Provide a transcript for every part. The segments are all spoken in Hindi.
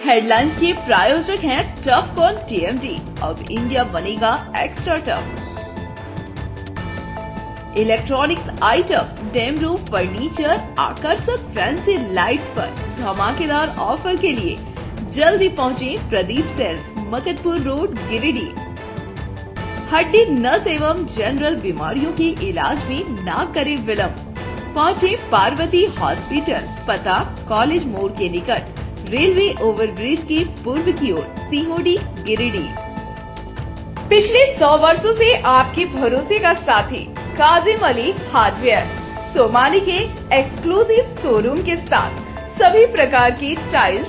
हेडलाइंस के प्रायोजक हैं टफकॉन टीएमटी। अब इंडिया बनेगा extra tough. Electronics item, dam roof furniture, आकर्षक फैंसी लाइट्स पर धमाकेदार ऑफर के लिए जल्दी पहुंचे प्रदीप सेल्स, मकतपुर रोड, गिरिडीह। हड्डी, नस एवं जनरल बीमारियों के इलाज में ना करे विलंब। पहुंचे पार्वती हॉस्पिटल, पता कॉलेज मोड़ के निकट, रेलवे ओवरब्रिज के पूर्व की ओर, सीहोडी, गिरिडीह। पिछले 100 वर्षों से आपके भरोसे का साथी काजिम अली हार्डवेयर, सोमानी के एक्सक्लूसिव शोरूम के साथ सभी प्रकार की टाइल्स,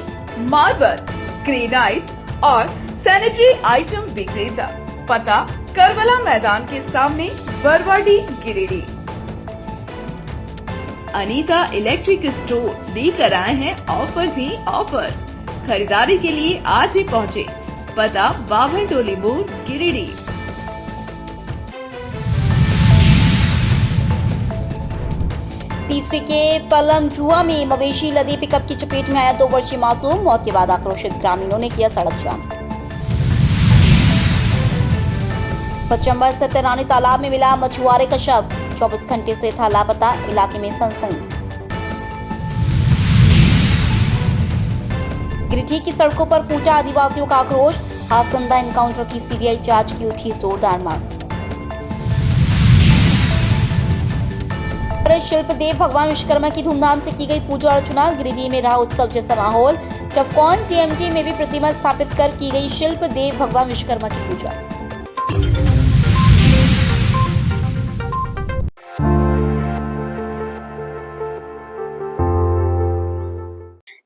मार्बल, ग्रेनाइट और सैनिटरी आइटम विक्रेता। पता करबला मैदान के सामने, बरवाडी, गिरिडीह। अनीता इलेक्ट्रिक स्टोर लेकर आए हैं ऑफर ही ऑफर। खरीदारी के लिए आज ही पहुंचे। पता बाभन टोली मोड़, गिरिडीह। तीसरी के पलमझुआ में मवेशी लदी पिकअप की चपेट में आया 2 वर्षीय मासूम। मौत के बाद आक्रोशित ग्रामीणों ने किया सड़क जाम। पचम्बा स्थित रानी तालाब में मिला मछुआरे का शव, 24 घंटे से था लापता। इलाके में सनसनी। गिरिडीह की सड़कों पर फूटा आदिवासियों का आक्रोश। हाथकंडा एनकाउंटर की सीबीआई जांच की उठी जोरदार मांग। शिल्प देव भगवान विश्वकर्मा की धूमधाम से की गई पूजा अर्चना। गिरिडीह में रहा उत्सव जैसा माहौल। टफकॉन टीएमटी में भी प्रतिमा स्थापित कर की गई शिल्प देव भगवान विश्वकर्मा की पूजा।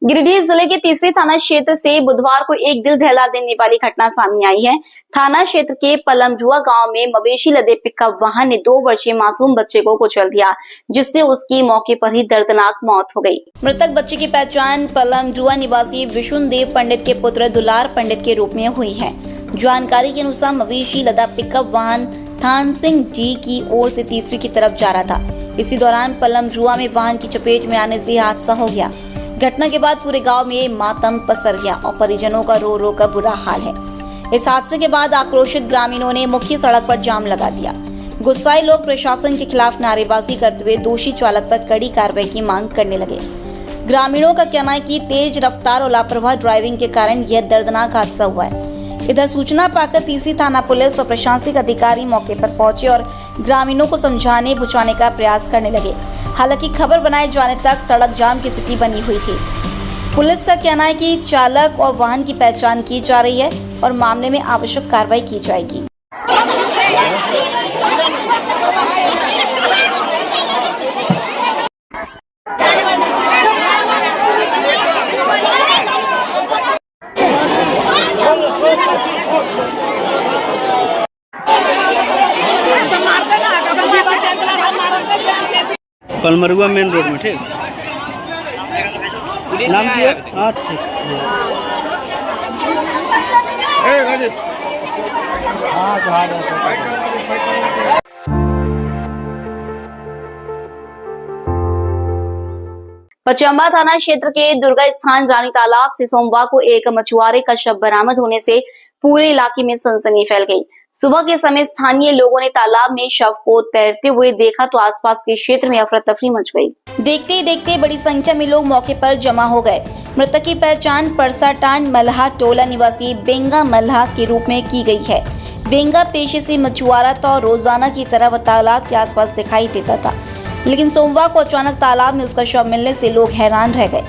गिरिडीह जिले के तीसरे थाना क्षेत्र से बुधवार को एक दिल दहला देने वाली घटना सामने आई है। थाना क्षेत्र के पलमझुआ गांव में मवेशी लदे पिकअप वाहन ने 2 वर्षीय मासूम बच्चे को कुचल दिया, जिससे उसकी मौके पर ही दर्दनाक मौत हो गई। मृतक बच्चे की पहचान पलमझुआ निवासी विष्णुदेव पंडित के पुत्र दुलार पंडित के रूप में हुई है। जानकारी के अनुसार मवेशी लदा पिकअप वाहन थान सिंह जी की ओर से तीसरी की तरफ जा रहा था। इसी दौरान पलमझुआ में वाहन की चपेट में आने से हादसा हो गया। घटना के बाद पूरे गांव में मातम पसर गया और परिजनों का रो रो कर बुरा हाल है। इस हादसे के बाद आक्रोशित ग्रामीणों ने मुख्य सड़क पर जाम लगा दिया। गुस्साए लोग प्रशासन के खिलाफ नारेबाजी करते हुए दोषी चालक पर कड़ी कार्रवाई की मांग करने लगे। ग्रामीणों का कहना है कि तेज रफ्तार और लापरवाह ड्राइविंग के कारण यह दर्दनाक हादसा हुआ है। इधर सूचना पाकर तीसरी थाना पुलिस और प्रशासनिक अधिकारी मौके पर पहुंचे और ग्रामीणों को समझाने बुझाने का प्रयास करने लगे। हालांकि खबर बनाए जाने तक सड़क जाम की स्थिति बनी हुई थी। पुलिस का कहना है कि चालक और वाहन की पहचान की जा रही है और मामले में आवश्यक कार्रवाई की जाएगी। पलमझुआ मेन रोड में, ठीक नाम की है। हाँ ठीक। पचम्बा थाना क्षेत्र के दुर्गा स्थान रानी तालाब से सोमवार को एक मछुआरे का शव बरामद होने से पूरे इलाके में सनसनी फैल गई। सुबह के समय स्थानीय लोगों ने तालाब में शव को तैरते हुए देखा तो आसपास के क्षेत्र में अफरा तफरी मच गई। देखते ही देखते बड़ी संख्या में लोग मौके पर जमा हो गए। मृतक की पहचान परसाटान मल्हा टोला निवासी बेंगा मल्हा के रूप में की गई है। बेंगा पेशे से मछुआरा था और रोजाना की तरह वह तालाब के आसपास दिखाई देता था, लेकिन सोमवार को अचानक तालाब में उसका शव मिलने से लोग हैरान रह गए।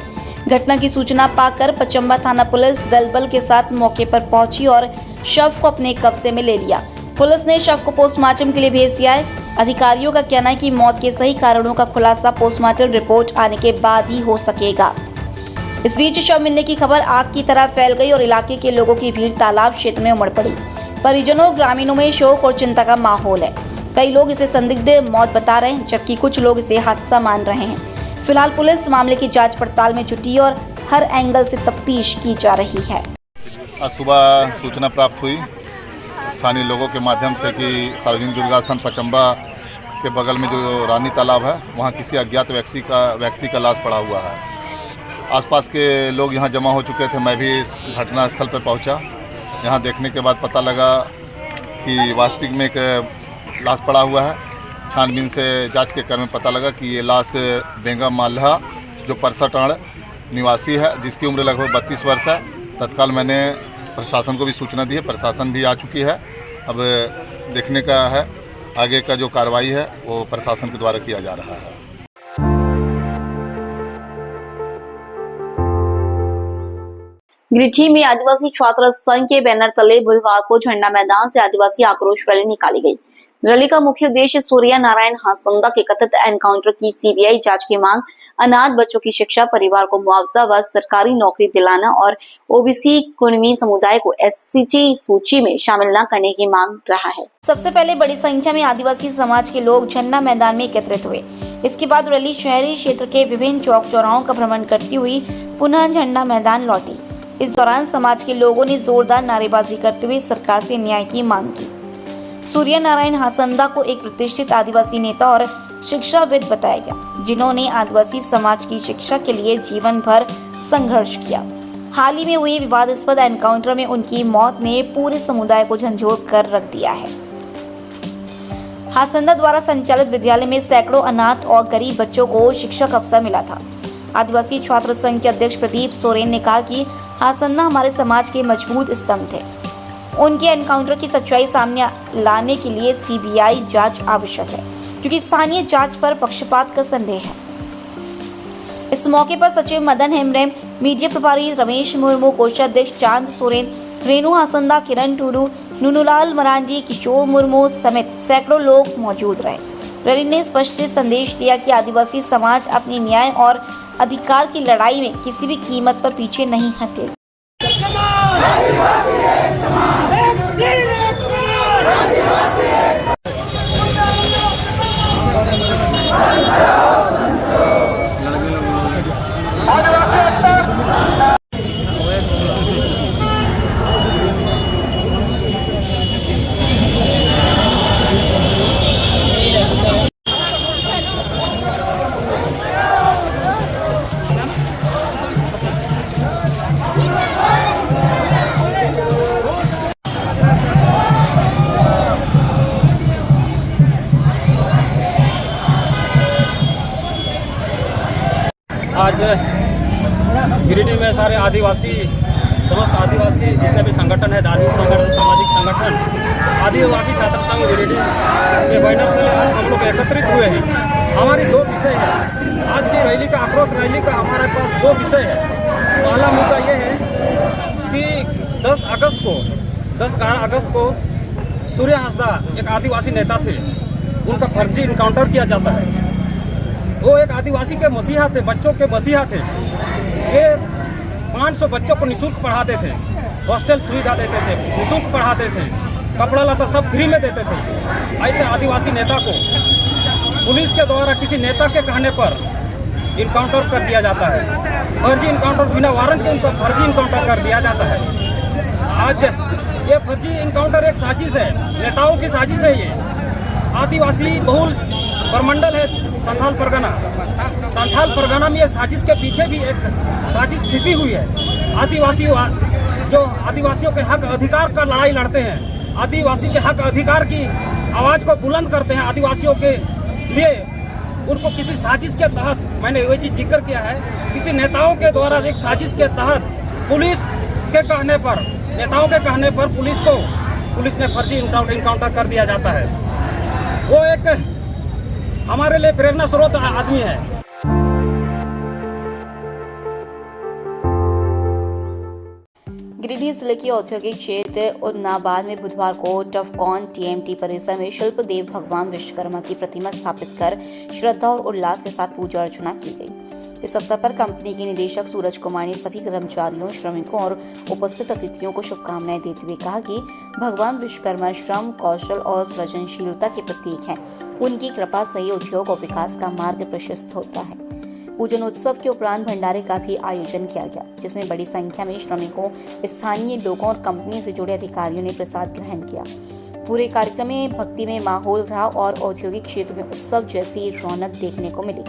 घटना की सूचना पाकर पचम्बा थाना पुलिस दल बल के साथ मौके पर पहुंची और शव को अपने कब्जे में ले लिया। पुलिस ने शव को पोस्टमार्टम के लिए भेज दिया है। अधिकारियों का कहना है कि मौत के सही कारणों का खुलासा पोस्टमार्टम रिपोर्ट आने के बाद ही हो सकेगा। इस बीच शव मिलने की खबर आग की तरह फैल गई और इलाके के लोगों की भीड़ तालाब क्षेत्र में उमड़ पड़ी। परिजनों ग्रामीणों में शोक और चिंता का माहौल है। कई लोग इसे संदिग्ध मौत बता रहे हैं, जबकि कुछ लोग इसे हादसा मान रहे हैं। फिलहाल पुलिस मामले की जांच पड़ताल में जुटी और हर एंगल से तफ्तीश की जा रही है। आज सुबह सूचना प्राप्त हुई स्थानीय लोगों के माध्यम से कि सार्वजनिक दुर्गा स्थान पचम्बा के बगल में जो रानी तालाब है वहाँ किसी अज्ञात व्यक्ति का लाश पड़ा हुआ है। आसपास के लोग यहाँ जमा हो चुके थे। मैं भी घटना स्थल पर पहुँचा। यहाँ देखने के बाद पता लगा कि वास्तविक में एक लाश पड़ा हुआ है। छानबीन से जांच के क्रम में पता लगा कि ये लाश बेंगा माल्हा जो परसाटाड़ निवासी है, जिसकी उम्र लगभग 32 वर्ष है। तत्काल मैंने प्रशासन को भी सूचना दी है, प्रशासन भी आ चुकी है। अब देखने का है आगे का जो कार्रवाई है वो प्रशासन के द्वारा किया जा रहा है। गिरिडीह में आदिवासी छात्र संघ के बैनर तले बुधवार को झंडा मैदान से आदिवासी आक्रोश रैली निकाली गई। रैली का मुख्य उद्देश्य सूर्या नारायण हासंदा के कथित एनकाउंटर की सीबीआई जांच की मांग, अनाथ बच्चों की शिक्षा, परिवार को मुआवजा व सरकारी नौकरी दिलाना और ओबीसी कुर्मी समुदाय को एससी सूची में शामिल न करने की मांग रहा है। सबसे पहले बड़ी संख्या में आदिवासी समाज के लोग झंडा मैदान में एकत्रित हुए। इसके बाद रैली शहरी क्षेत्र के विभिन्न चौक चौराहों का भ्रमण करती हुई पुनः झंडा मैदान लौटी। इस दौरान समाज के लोगों ने जोरदार नारेबाजी करते हुए सरकार से न्याय की मांग की। सूर्या नारायण हासंदा को एक प्रतिष्ठित आदिवासी नेता और शिक्षाविद बताया गया, जिन्होंने आदिवासी समाज की शिक्षा के लिए जीवन भर संघर्ष किया। हाल ही में हुए विवादास्पद एनकाउंटर में उनकी मौत ने पूरे समुदाय को झंझोड़ कर रख दिया है। हासंदा द्वारा संचालित विद्यालय में सैकड़ों अनाथ और गरीब बच्चों को शिक्षा का अवसर मिला था। आदिवासी छात्र संघ के अध्यक्ष प्रदीप सोरेन ने कहा कि हासंदा हमारे समाज के मजबूत स्तंभ थे। उनके एनकाउंटर की सच्चाई सामने लाने के लिए सीबीआई जांच आवश्यक है, क्योंकि स्थानीय जांच पर पक्षपात का संदेह है। इस मौके पर सचिव मदन हेम्ब्रम, मीडिया प्रभारी रमेश मुर्मू, कोषाध्यक्ष चांद सोरेन, रेणु हासंदा, किरण टूडू, नुनुलाल मरांडी, किशोर मुर्मू समेत सैकड़ों लोग मौजूद रहे। रैली ने स्पष्ट संदेश दिया कि आदिवासी समाज अपनी न्याय और अधिकार की लड़ाई में किसी भी कीमत पर पीछे नहीं हटे। आज गिरिडीह में सारे आदिवासी, समस्त आदिवासी जितने भी संगठन है, धार्मिक संगठन, सामाजिक संगठन, आदिवासी छात्र संघ गिरिडीह के बैनर तले आज हम लोग एकत्रित हुए हैं। हमारी दो विषय है आज की रैली का, आक्रोश रैली का हमारे पास दो विषय है। पहला मुद्दा ये है कि 10 अगस्त को सूर्या हासंदा एक आदिवासी नेता थे, उनका फर्जी इनकाउंटर किया जाता है। वो एक आदिवासी के मसीहा थे, बच्चों के मसीहा थे। ये 500 बच्चों को निःशुल्क पढ़ाते थे, हॉस्टल सुविधा देते थे, निःशुल्क पढ़ाते थे, कपड़ा लता सब फ्री में देते थे। ऐसे आदिवासी नेता को पुलिस के द्वारा किसी नेता के कहने पर इनकाउंटर कर दिया जाता है। फर्जी इनकाउंटर, बिना वारंट के उनका फर्जी इनकाउंटर कर दिया जाता है। आज ये फर्जी इनकाउंटर एक साजिश है, नेताओं की साजिश है। ये आदिवासी बहुल प्रमंडल है संथाल परगना में ये साजिश के पीछे भी एक साजिश छिपी हुई है। जो आदिवासियों के हक अधिकार का लड़ाई लड़ते हैं, आदिवासी के हक अधिकार की आवाज़ को बुलंद करते हैं, आदिवासियों के लिए उनको किसी साजिश के तहत, मैंने वही चीज़ जिक्र किया है, किसी नेताओं के द्वारा एक साजिश के तहत पुलिस के कहने पर, नेताओं के कहने पर पुलिस ने फर्जी इनकाउंटर कर दिया जाता है। वो एक हमारे लिए प्रेरणा स्रोत आदमी है। गिरिडीह जिले के औद्योगिक क्षेत्र उदनाबाद में बुधवार को टफकॉन टीएमटी परिसर में शिल्प देव भगवान विश्वकर्मा की प्रतिमा स्थापित कर श्रद्धा और उल्लास के साथ पूजा अर्चना की गई। इस अवसर पर कंपनी के निदेशक सूरज कुमार ने सभी कर्मचारियों, श्रमिकों और उपस्थित अतिथियों को शुभकामनाएं देते हुए कहा कि भगवान विश्वकर्मा श्रम, कौशल और सृजनशीलता के प्रतीक हैं। उनकी कृपा से उद्योग और विकास का मार्ग प्रशस्त होता है। पूजन उत्सव के उपरांत भंडारे का भी आयोजन किया गया, जिसमें बड़ी संख्या में श्रमिकों, स्थानीय लोगों और कंपनी से जुड़े अधिकारियों ने प्रसाद ग्रहण किया। पूरे कार्यक्रम में भक्तिमय माहौल रहा और औद्योगिक क्षेत्र में उत्सव जैसी रौनक देखने को मिली।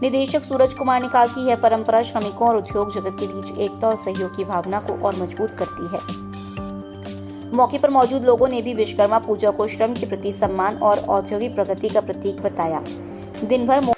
निदेशक सूरज कुमार ने कहा कि यह परंपरा श्रमिकों और उद्योग जगत के बीच एकता और सहयोग की भावना को और मजबूत करती है। मौके पर मौजूद लोगों ने भी विश्वकर्मा पूजा को श्रम के प्रति सम्मान और औद्योगिक प्रगति का प्रतीक बताया। दिन भर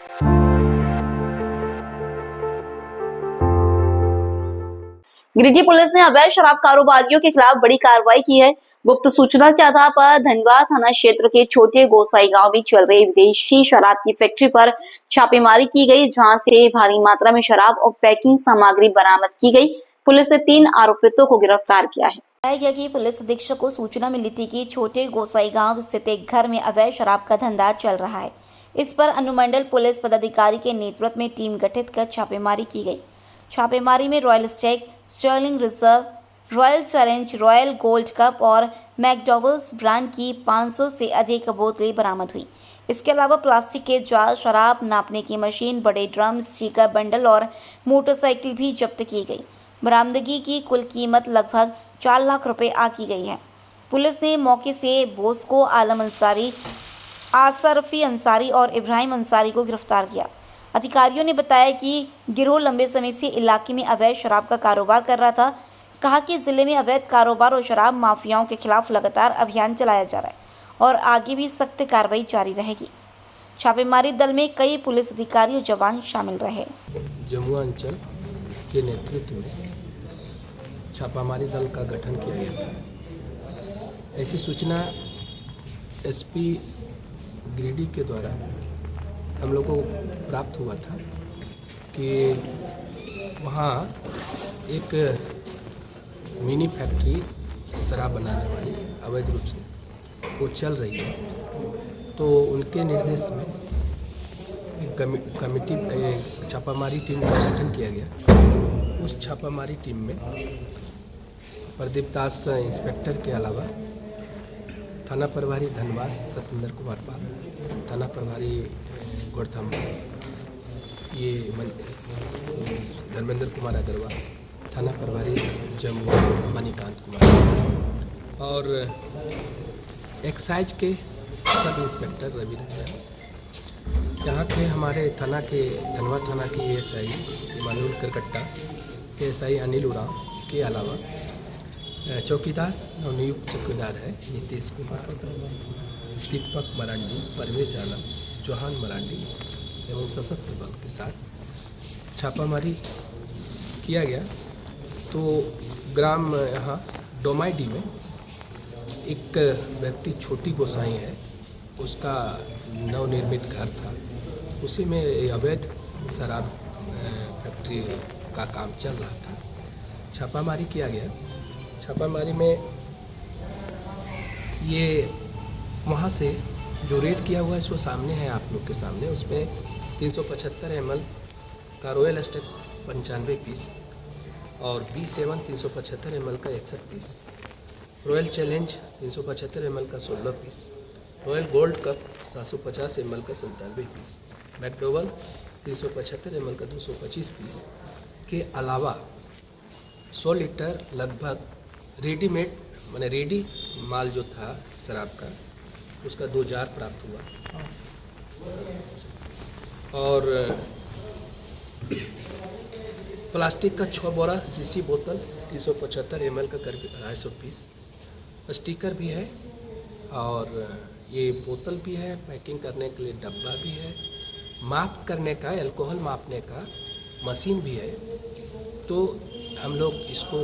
गिरिडीह पुलिस ने अवैध शराब कारोबारियों के खिलाफ बड़ी कार्रवाई की है। गुप्त सूचना के आधार पर धनवार थाना क्षेत्र के छोटे गोसाई गांव में चल रही विदेशी शराब की फैक्ट्री पर छापेमारी की गई, जहां से भारी मात्रा में शराब और पैकिंग सामग्री बरामद की गई। पुलिस ने 3 आरोपितों को गिरफ्तार किया है। बताया गया कि पुलिस अधीक्षक को सूचना मिली थी कि छोटे गोसाई गांव स्थित एक घर में अवैध शराब का धंधा चल रहा है। इस पर अनुमंडल पुलिस पदाधिकारी के नेतृत्व में टीम गठित कर छापेमारी की गई। छापेमारी में Royal Stag, Sterling Reserve, Royal Challenge, Royal Gold Cup और मैकडॉवल्स ब्रांड की 500 से अधिक बोतलें बरामद हुई। इसके अलावा प्लास्टिक के जार, शराब नापने की मशीन, बड़े ड्रम, स्टिकर बंडल और मोटरसाइकिल भी जब्त की गई। बरामदगी की कुल कीमत लगभग 4 लाख रुपए आकी गई है। पुलिस ने मौके से बोस्को आलम अंसारी, आसरफी अंसारी और इब्राहिम अंसारी को गिरफ्तार किया। अधिकारियों ने बताया कि गिरोह लंबे समय से इलाके में अवैध शराब का कारोबार कर रहा था। कहा कि जिले में अवैध कारोबार और शराब माफियाओं के खिलाफ लगातार अभियान चलाया जा रहा है और आगे भी सख्त कार्रवाई जारी रहेगी। छापेमारी दल में कई पुलिस अधिकारी और जवान शामिल रहे। जमुआ अंचल के नेतृत्व में छापामारी दल का गठन किया गया था। ऐसी सूचना एसपी गिरिडीह के द्वारा हम लोग को प्राप्त हुआ था कि वहाँ एक मिनी फैक्ट्री शराब बनाने वाली अवैध रूप से वो चल रही है। तो उनके निर्देश में एक कमेटी छापामारी टीम का गठन किया गया। उस छापामारी टीम में प्रदीप दास इंस्पेक्टर के अलावा थाना प्रभारी धनवार सत्येंद्र कुमार पाल, थाना प्रभारी गोड़थम ये धर्मेंद्र कुमार अग्रवाल, थाना प्रभारी जमुआ मणिकांत कुमार और एक्साइज के सब इंस्पेक्टर रवि रंजन, यहाँ के हमारे थाना के धनवार थाना के एएसआई इमानुल करकट्टा, एएसआई अनिल उरांव के अलावा चौकीदार नवनियुक्त चौकीदार है नीतीश कुमार, दीपक मरांडी, परवेज आलम, चौहान मरांडी एवं सशस्त्र बल के साथ छापामारी किया गया। तो ग्राम यहाँ डोमाईडी में एक व्यक्ति छोटी गोसाई है, उसका नवनिर्मित घर था, उसी में अवैध शराब फैक्ट्री का काम चल रहा था। छापामारी किया गया। छापामारी में ये वहाँ से जो रेड किया हुआ है सो सामने है आप लोग के सामने। उसमें 375 ml का रॉयल स्टैग 95 पीस और B7 375 ml का 61 पीस, रॉयल चैलेंज 375 ml का 16 piece, Royal Gold Cup 750 ml का 97 पीस, मैकडॉवल 375 ml का 225 पीस के अलावा 100 लीटर लगभग रेडीमेड माने रेडी माल जो था शराब का उसका 2 जार प्राप्त हुआ और प्लास्टिक का 6 बोरा सीसी बोतल 375 ml का करके 250 पीस, स्टिकर भी है और ये बोतल भी है, पैकिंग करने के लिए डब्बा भी है, माप करने का अल्कोहल मापने का मशीन भी है। तो हम लोग इसको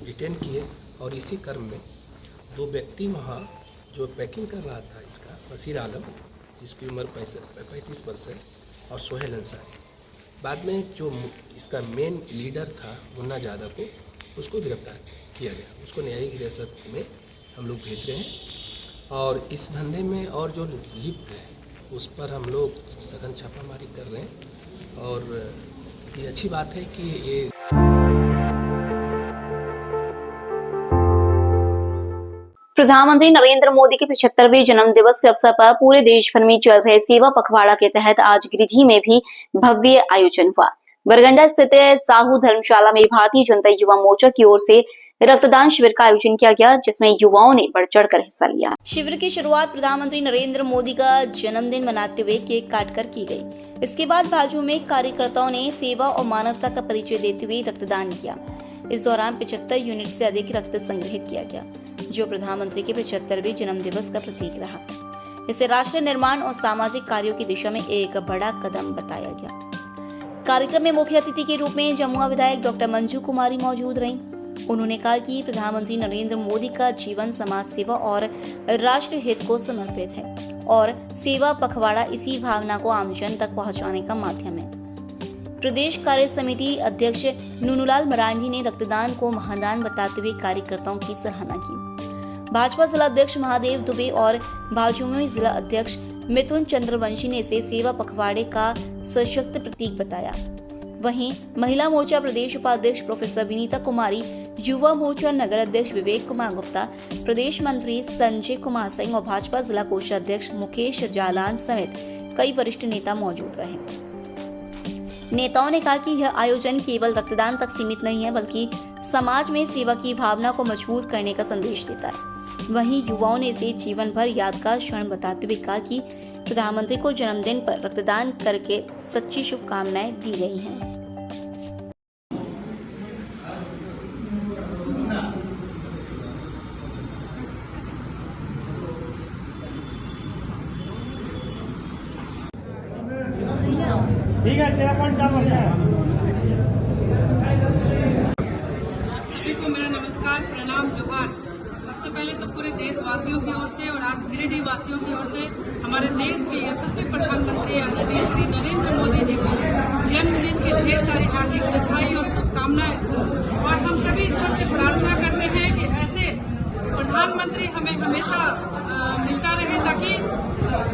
डिटेन किए और इसी क्रम में 2 व्यक्ति वहाँ जो पैकिंग कर रहा था इसका, बशीर आलम जिसकी उम्र 35 वर्ष है और सोहेल अंसारी, बाद में जो इसका मेन लीडर था मुन्ना यादव को उसको गिरफ्तार किया गया। उसको न्यायिक हिरासत में हम लोग भेज रहे हैं और इस धंधे में और जो लिप्त है उस पर हम लोग सघन छापामारी कर रहे हैं और ये अच्छी बात है कि ये प्रधानमंत्री नरेंद्र मोदी के 75वें जन्म दिवस के अवसर पर पूरे देश भर में चल रहे सेवा पखवाड़ा के तहत आज गिरिडीह में भी भव्य आयोजन हुआ। बरगंडा स्थित साहू धर्मशाला में भारतीय जनता युवा मोर्चा की ओर से रक्तदान शिविर का आयोजन किया गया, जिसमें युवाओं ने बढ़ चढ़कर हिस्सा लिया। शिविर की शुरुआत प्रधानमंत्री नरेंद्र मोदी का जन्मदिन मनाते हुए केक काटकर की गई। इसके बाद भाजपा में कार्यकर्ताओं ने सेवा और मानवता का परिचय देते हुए रक्तदान किया। इस दौरान 75 यूनिट से अधिक रक्त संग्रहित किया गया, जो प्रधानमंत्री के 75वें जन्म दिवस का प्रतीक रहा। इसे राष्ट्र निर्माण और सामाजिक कार्यों की दिशा में एक बड़ा कदम बताया गया। कार्यक्रम में मुख्य अतिथि के रूप में जमुआ विधायक डॉक्टर मंजू कुमारी मौजूद रहीं। उन्होंने कहा कि प्रधानमंत्री नरेंद्र मोदी का जीवन समाज सेवा और राष्ट्र हित को समर्पित है और सेवा पखवाड़ा इसी भावना को आमजन तक पहुंचाने का माध्यम है। प्रदेश कार्य समिति अध्यक्ष नूनूलाल मरांडी ने रक्तदान को महादान बताते हुए कार्यकर्ताओं की सराहना की। भाजपा जिला अध्यक्ष महादेव दुबे और भाजपा जिला अध्यक्ष मिथुन चंद्रवंशी ने इसे सेवा पखवाड़े का सशक्त प्रतीक बताया। वहीं महिला मोर्चा प्रदेश उपाध्यक्ष प्रोफेसर विनीता कुमारी, युवा मोर्चा नगर अध्यक्ष विवेक कुमार गुप्ता, प्रदेश मंत्री संजय कुमार सिंह और भाजपा जिला कोषाध्यक्ष मुकेश जालान समेत कई वरिष्ठ नेता मौजूद रहे। नेताओं ने कहा कि यह आयोजन केवल रक्तदान तक सीमित नहीं है, बल्कि समाज में सेवा की भावना को मजबूत करने का संदेश देता है। वहीं युवाओं ने इसे जीवन भर यादगार क्षण बताते हुए कहा कि प्रधानमंत्री को जन्मदिन पर रक्तदान करके सच्ची शुभकामनाएं दी गई हैं। ठीक है, तेरा पॉइंट क्या बढ़िया है। सभी को मेरा नमस्कार, प्रणाम, जोहार। सबसे पहले तो पूरे देशवासियों की ओर से और आज गिरिडीह वासियों की ओर से हमारे देश के यशस्वी प्रधानमंत्री आदरणीय श्री नरेंद्र मोदी जी को जन्मदिन की ढेर सारी हार्दिक बधाई और शुभकामनाएं। और हम सभी ईश्वर से प्रार्थना करते हैं कि ऐसे प्रधानमंत्री हमें हमेशा मिलता रहे, ताकि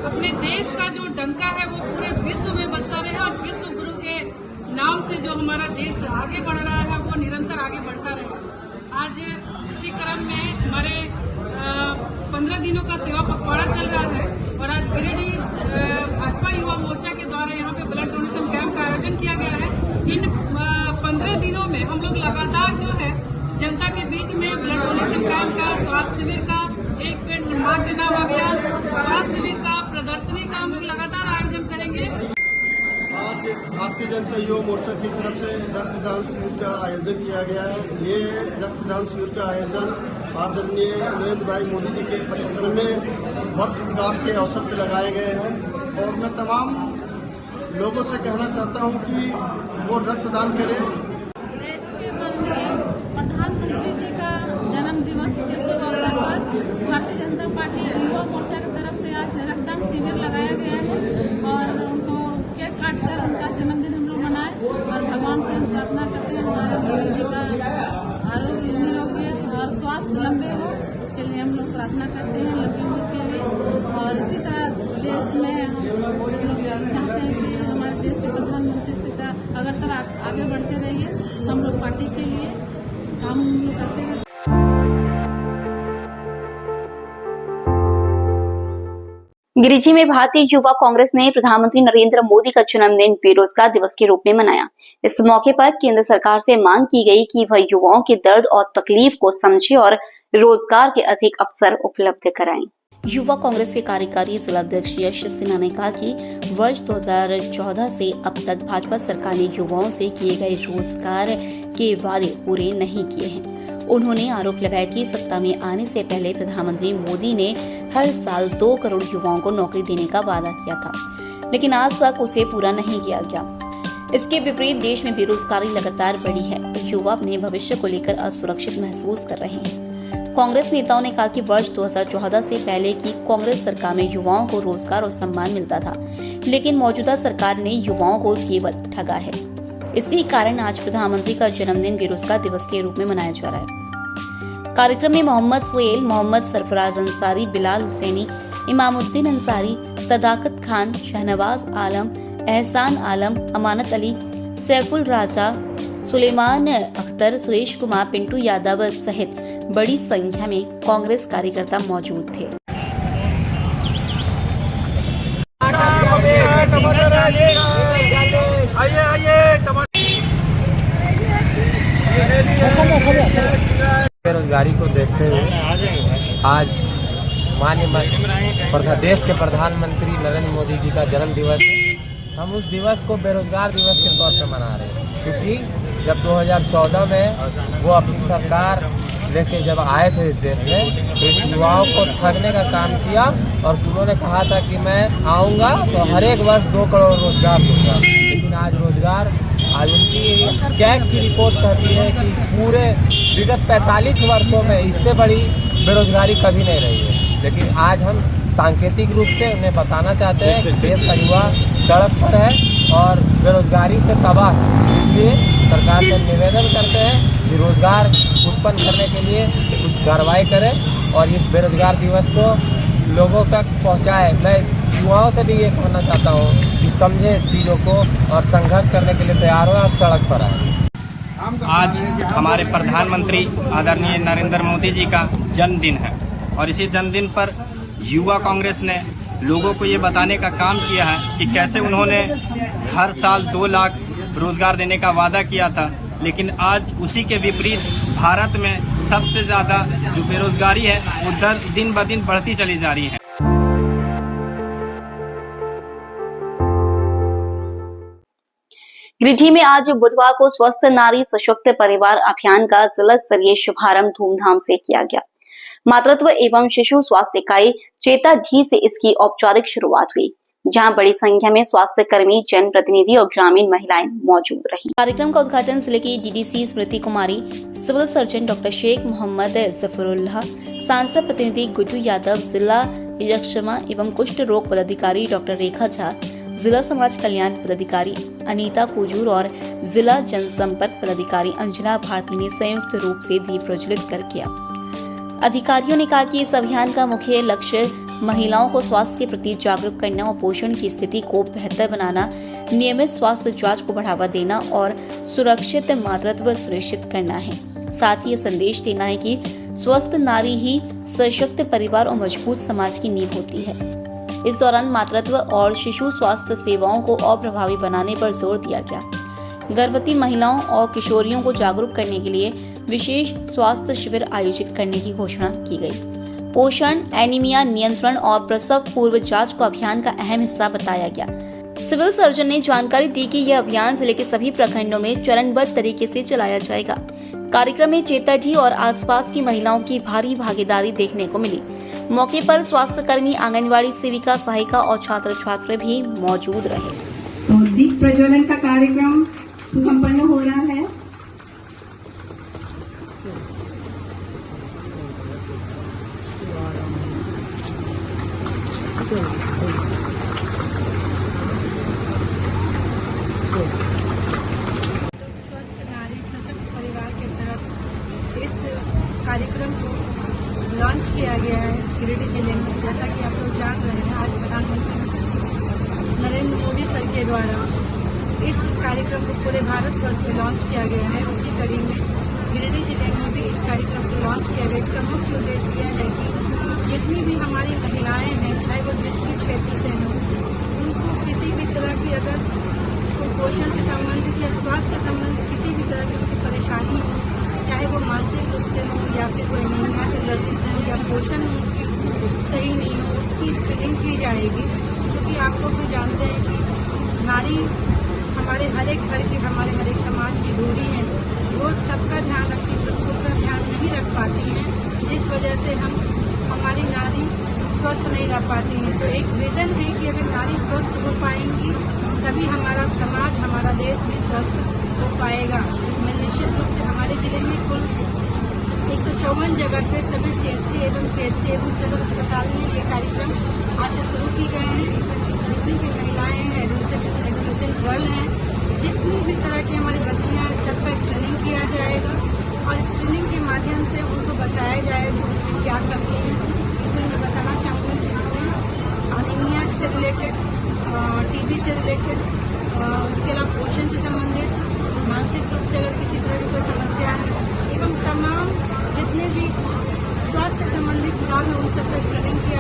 अपने देश का जो डंका है वो पूरे विश्व में बसता रहे और विश्व गुरु के नाम से जो हमारा देश आगे बढ़ रहा है वो निरंतर आगे बढ़ता रहे। आज इसी क्रम में हमारे 15 दिनों का सेवा पखवाड़ा चल रहा है और आज गिरिडीह भाजपा युवा मोर्चा के द्वारा यहाँ पे ब्लड डोनेशन कैंप का आयोजन किया गया है। इन 15 दिनों में हम लोग लगातार जो है जनता के बीच में ब्लड डोनेशन कैंप का, स्वास्थ्य शिविर का, एक पेड़ निर्माण के नाम अभियान, स्वास्थ्य शिविर का, प्रदर्शनी का हम लोग लगातार आयोजन करेंगे। आज भारतीय जनता युवा मोर्चा की तरफ से रक्तदान शिविर का आयोजन किया गया है। ये रक्तदान शिविर का आयोजन आदरणीय नरेंद्र भाई मोदी जी के 75वें वर्षगांठ के अवसर पर लगाए गए हैं और मैं तमाम लोगों से कहना चाहता हूं कि वो रक्तदान करें। देश के माननीय प्रधानमंत्री जी का जन्म दिवस के शुभ अवसर पर भारतीय जनता पार्टी युवा मोर्चा की तरफ से आज रक्तदान शिविर लगाया गया है और उनको केक काटकर उनका जन्मदिन हम लोग मनाएं और भगवान से हम प्रार्थना करते हैं हमारे मोदी जी का आरोग्य निरोगी और स्वास्थ्य लंबे हो, इसके लिए हम लोग प्रार्थना करते हैं लंबी उम्र के लिए। और इसी तरह देश में हम लोग चाहते हैं कि हमारे देश के प्रधानमंत्री से अगर तरह आगे बढ़ते रहिए। हम लोग पार्टी के लिए काम करते हैं। गिरिडीह में भारतीय युवा कांग्रेस ने प्रधानमंत्री नरेंद्र मोदी का जन्मदिन बेरोजगार दिवस के रूप में मनाया। इस मौके पर केंद्र सरकार से मांग की गई कि वह युवाओं के दर्द और तकलीफ को समझे और रोजगार के अधिक अवसर उपलब्ध कराएं। युवा कांग्रेस के कार्यकारी जिला अध्यक्ष यश सिन्हा ने कहा कि वर्ष 2014 से अब तक भाजपा सरकार ने युवाओं से किए गए रोजगार के वादे पूरे नहीं किए हैं। उन्होंने आरोप लगाया कि सत्ता में आने से पहले प्रधानमंत्री मोदी ने हर साल 2 करोड़ युवाओं को नौकरी देने का वादा किया था, लेकिन आज तक उसे पूरा नहीं किया गया। इसके विपरीत देश में बेरोजगारी लगातार बढ़ी है। युवा अपने भविष्य को लेकर असुरक्षित महसूस कर रहे हैं। कांग्रेस नेताओं ने कहा कि वर्ष 2014 से पहले की कांग्रेस सरकार में युवाओं को रोजगार और सम्मान मिलता था, लेकिन मौजूदा सरकार ने युवाओं को केवल ठगा है। इसी कारण आज प्रधानमंत्री का जन्मदिन बेरोजगार दिवस के रूप में मनाया जा रहा है। कार्यक्रम में मोहम्मद सुहेल, मोहम्मद सरफराज अंसारी, बिलाल हुसैनी, इमामुद्दीन अंसारी, सदाकत खान, शहनवाज आलम, एहसान आलम, अमानत अली, सैफुल राजा, सुलेमान अख्तर, सुरेश कुमार, पिंटू यादव सहित बड़ी संख्या में कांग्रेस कार्यकर्ता मौजूद थे। आइए बेरोजगारी को देखते हुए आज माननीय देश के प्रधानमंत्री नरेंद्र मोदी जी का जन्म दिवस है। हम उस दिवस को बेरोजगार दिवस के तौर पर मना रहे हैं, क्योंकि जब 2014 में वो अपनी सरकार लेके जब आए थे इस देश में, तो इस युवाओं को ठगने का काम किया और उन्होंने कहा था कि मैं आऊँगा तो हर एक वर्ष 2 करोड़ रोजगार दूँगा। लेकिन आज उनकी कैग की रिपोर्ट कहती है कि पूरे विगत 45 वर्षों में इससे बड़ी बेरोजगारी कभी नहीं रही है। लेकिन आज हम सांकेतिक रूप से उन्हें बताना चाहते हैं कि देश का युवा सड़क पर है और बेरोजगारी से तबाह है। इसलिए सरकार से निवेदन करते हैं कि रोजगार उत्पन्न करने के लिए कुछ कार्रवाई करें और इस बेरोजगार दिवस को लोगों तक पहुंचाए। मैं युवाओं से भी ये कहना चाहता हूँ कि समझे चीज़ों को और संघर्ष करने के लिए तैयार हो और सड़क पर आए। आज हमारे प्रधानमंत्री आदरणीय नरेंद्र मोदी जी का जन्मदिन है और इसी जन्मदिन पर युवा कांग्रेस ने लोगों को ये बताने का काम किया है कि कैसे उन्होंने हर साल 2 लाख रोजगार देने का वादा किया था, लेकिन आज उसी के विपरीत भारत में सबसे ज़्यादा जो बेरोजगारी है वो दिन ब दिन बढ़ती चली जा रही है। गिरिडीह में आज बुधवार को स्वस्थ नारी सशक्त परिवार अभियान का जिला स्तरीय शुभारंभ धूमधाम से किया गया। मातृत्व एवं शिशु स्वास्थ्य इकाई चेताडीह से इसकी औपचारिक शुरुआत हुई, जहां बड़ी संख्या में स्वास्थ्य कर्मी, जनप्रतिनिधि और ग्रामीण महिलाएं मौजूद रही। कार्यक्रम का उद्घाटन जिले की DDC Smriti Kumari, civil surgeon doctor Sheikh Mohammad Zafarullah, सांसद प्रतिनिधि गुड्डू यादव, जिला यक्षमा एवं कुष्ठ रोग पदाधिकारी डॉक्टर रेखा झा, जिला समाज कल्याण पदाधिकारी अनीता कुजूर और जिला जनसंपर्क पदाधिकारी अंजना भारती ने संयुक्त रूप से दीप प्रज्वलित कर किया। अधिकारियों ने कहा कि इस अभियान का मुख्य लक्ष्य महिलाओं को स्वास्थ्य के प्रति जागरूक करना और पोषण की स्थिति को बेहतर बनाना, नियमित स्वास्थ्य जांच को बढ़ावा देना और सुरक्षित मातृत्व सुनिश्चित करना है। साथ ही ये संदेश देना है कि स्वस्थ नारी ही सशक्त परिवार और मजबूत समाज की नींव होती है। इस दौरान मातृत्व और शिशु स्वास्थ्य सेवाओं को और प्रभावी बनाने पर जोर दिया गया। गर्भवती महिलाओं और किशोरियों को जागरूक करने के लिए विशेष स्वास्थ्य शिविर आयोजित करने की घोषणा की गई। पोषण, एनीमिया नियंत्रण और प्रसव पूर्व जांच को अभियान का अहम हिस्सा बताया गया। सिविल सर्जन ने जानकारी दी कि यह अभियान जिले के सभी प्रखंडों में चरणबद्ध तरीके से चलाया जाएगा। कार्यक्रम में चेताडीह और आसपास की महिलाओं की भारी भागीदारी देखने को मिली। मौके पर स्वास्थ्य कर्मी, आंगनबाड़ी सेविका, सहायिका और छात्र छात्रा भी मौजूद रहे। तो दीप प्रज्वलन का कार्यक्रम संपन्न हो रहा है। स्वस्थ नारी सशक्त परिवार के तहत इस कार्यक्रम को लॉन्च किया गया है गिरिडीह जिले में। जैसा कि आप लोग जान रहे हैं, आज प्रधानमंत्री नरेंद्र मोदी सर के द्वारा इस कार्यक्रम को पूरे भारतवर्ष में लॉन्च किया गया है। उसी कड़ी में गिरिडीह जिले में भी इस कार्यक्रम को लॉन्च किया गया। इसका मुख्य उद्देश्य यह है कि जितनी भी हमारी महिलाएं हैं, चाहे वो जिस भी क्षेत्र से हों, उनको किसी भी तरह की अगर पोषण से संबंधित या स्वास्थ्य से संबंधित किसी भी तरह की उनकी परेशानी हो, चाहे वो मानसिक रूप से हो या फिर कोई एनीमिया से ग्रसित हो या पोषण उनकी सही नहीं हो, उसकी स्क्रीनिंग की जाएगी। क्योंकि आप लोग भी जानते हैं कि नारी हमारे हर एक घर की, हमारे हर एक समाज की दूरी है। वो सबका ध्यान रखती, खुद का ध्यान नहीं रख पाती हैं, जिस वजह से हमारी नारी स्वस्थ नहीं रह पाती हैं। तो एक विजन है कि अगर नारी स्वस्थ हो पाएंगी तभी हमारा समाज, हमारा देश भी स्वस्थ हो पाएगा। मैं निश्चित रूप से हमारे जिले में कुल 154 जगह पे सभी CHC एवं PHC एवं सदर अस्पताल में ये कार्यक्रम आज से शुरू की गए हैं। इसमें जितनी भी महिलाएं हैं, एडोलेसेंट गर्ल हैं, जितनी भी तरह की हमारी बच्चियां हैं, सबका स्क्रीनिंग किया जाएगा और स्क्रीनिंग के माध्यम से उनको बताया जाएगा उनमें क्या करती हैं। इसमें मैं बताना चाहूँगी कि इसमें एनीमिया से रिलेटेड, TB से रिलेटेड, उसके अलावा पोषण से संबंधित, मानसिक रूप से अगर किसी तरह की कोई समस्या है एवं तमाम जितने भी स्वास्थ्य संबंधित लाभ है उन सबका स्क्रीनिंग किया